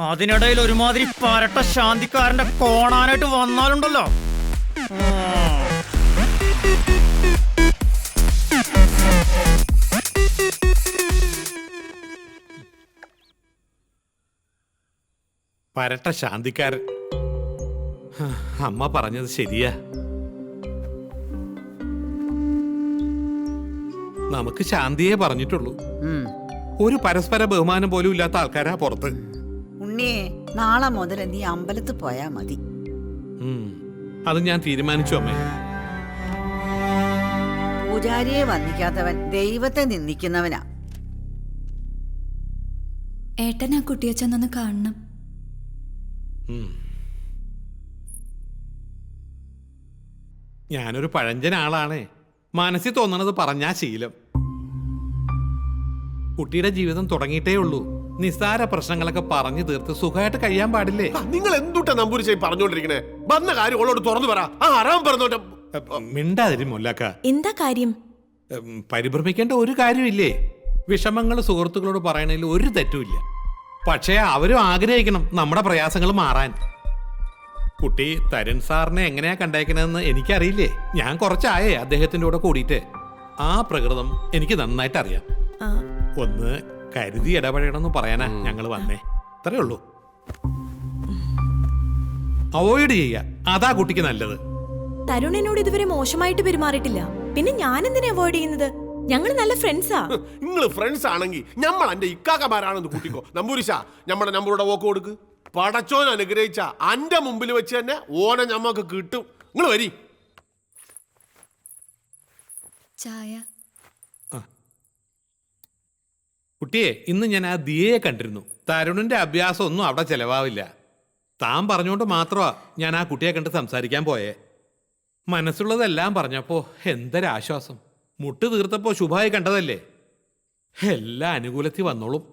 അതിനിടയിൽ ഒരുമാതിരി പരട്ട ശാന്തിക്കാരന്റെ കോണാനായിട്ട് വന്നാലുണ്ടല്ലോ. പരട്ട ശാന്തിക്കാരൻ. അമ്മ പറഞ്ഞത് ശരിയാ. നമുക്ക് ശാന്തിയെ പറഞ്ഞിട്ടുള്ളൂ. ഒരു പരസ്പര ബഹുമാനം പോലും ഇല്ലാത്ത ആൾക്കാരാ പുറത്ത്. ഉണ്ണിയെ നാളെ മുതൽ നീ അമ്പലത്തിൽ പോയാ മതി. അത് ഞാൻ തീരുമാനിച്ചു അമ്മേ. പൂജാരിയെ വന്ദിക്കാത്തവൻ ദൈവത്തെ നിന്ദിക്കുന്നവനാ. ഏട്ടൻ ആ കുട്ടിയെ ചെന്നൊന്ന് കാണണം. ഞാനൊരു പഴഞ്ചൻ ആളാണേ. മനസ്സിൽ തോന്നണത് പറഞ്ഞാ ശീലം. കുട്ടിയുടെ ജീവിതം തുടങ്ങിയിട്ടേ ഉള്ളൂ. നിസ്സാര പ്രശ്നങ്ങളൊക്കെ പറഞ്ഞു തീർത്ത് സുഖമായിട്ട് കഴിയാൻ പാടില്ലേ? നിങ്ങൾ എന്തുട്ടാ നമ്പൂരിച്ചായി പറഞ്ഞോണ്ടിരിക്കണേ? വന്ന കാര്യം ഓളോട് തുറന്നു പറ. ആരാം പറഞ്ഞോട്ടെ. മിണ്ടാതിരി മുല്ലാക്ക. എന്താ കാര്യം? പരിഭ്രമിക്കേണ്ട ഒരു കാര്യമില്ലേ. വിഷമങ്ങൾ സുഹൃത്തുക്കളോട് പറയണതിൽ ഒരു തെറ്റുമില്ല. പക്ഷേ അവരും ആഗ്രഹിക്കണം നമ്മുടെ പ്രയാസങ്ങൾ മാറാൻ. കുട്ടി തരുൺ സാറിനെ എങ്ങനെയാ കണ്ടേക്കണെന്ന് എനിക്കറിയില്ലേ. ഞാൻ കുറച്ചായേ അദ്ദേഹത്തിന്റെ കൂടെ കൂടിയിട്ട്. ആ പ്രകൃതം എനിക്ക് നന്നായിട്ട് അറിയാം. ഒന്ന് കരുതി ഇടപെടണമെന്ന് പറയാനാ ഞങ്ങൾ വന്നേ. അത്രേ ഉള്ളൂ. അവോയ്ഡ് ചെയ്യുക, അതാ കുട്ടിക്ക് നല്ലത്. തരുൺ എന്നോട് ഇതുവരെ മോശമായിട്ട് പെരുമാറിയിട്ടില്ല. പിന്നെ ഞാൻ എന്തിനാ അവോയ്ഡ് ചെയ്യുന്നത്? ഞങ്ങൾ നല്ല ഫ്രണ്ട്സാ. നിങ്ങൾ ഫ്രണ്ട്സ് ആണെങ്കിൽ നമ്മൾ എന്റെ ഇക്കാക്കമാരാണെന്ന് കൂട്ടിക്കോ. നമ്പൂരിശ നമ്മുടെ നമ്പറുടെ വോക്ക് കൊടുക്ക്. പടച്ചോൻ അനുഗ്രഹിച്ച അന്റെ മുമ്പിൽ വെച്ച് തന്നെ ഓനെ ഞമ്മക്ക് കിട്ടും. നിങ്ങൾ വരി. ചായ. കുട്ടിയെ, ഇന്ന് ഞാൻ ആ ദിയയെ കണ്ടിരുന്നു. തരുണിന്റെ അഭ്യാസം ഒന്നും അവിടെ ചെലവാവില്ല. താൻ പറഞ്ഞുകൊണ്ട് മാത്രമാ ഞാൻ ആ കുട്ടിയെ കണ്ട് സംസാരിക്കാൻ പോയേ. മനസ്സുള്ളതെല്ലാം പറഞ്ഞപ്പോ എന്തൊരാശ്വാസം. മുട്ട് തീർത്തപ്പോ ശുഭമായി കണ്ടതല്ലേ. എല്ലാം അനുകൂലത്തിൽ വന്നോളും.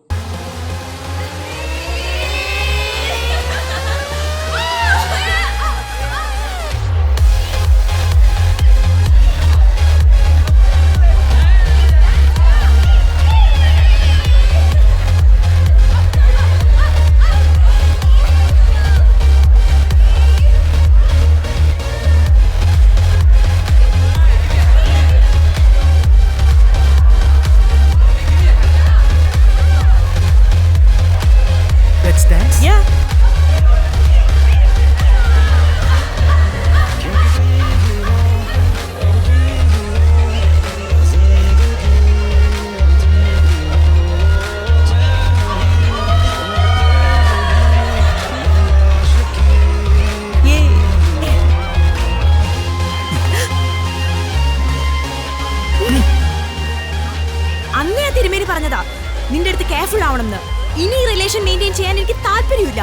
അന്നേ തിരുമേനി പറഞ്ഞതാ നിന്റെ അടുത്ത് കെയർഫുൾ ആവണമെന്ന്. ഇനി റിലേഷൻ മെയിൻറ്റെയിൻ ചെയ്യാൻ എനിക്ക് താല്പര്യമില്ല.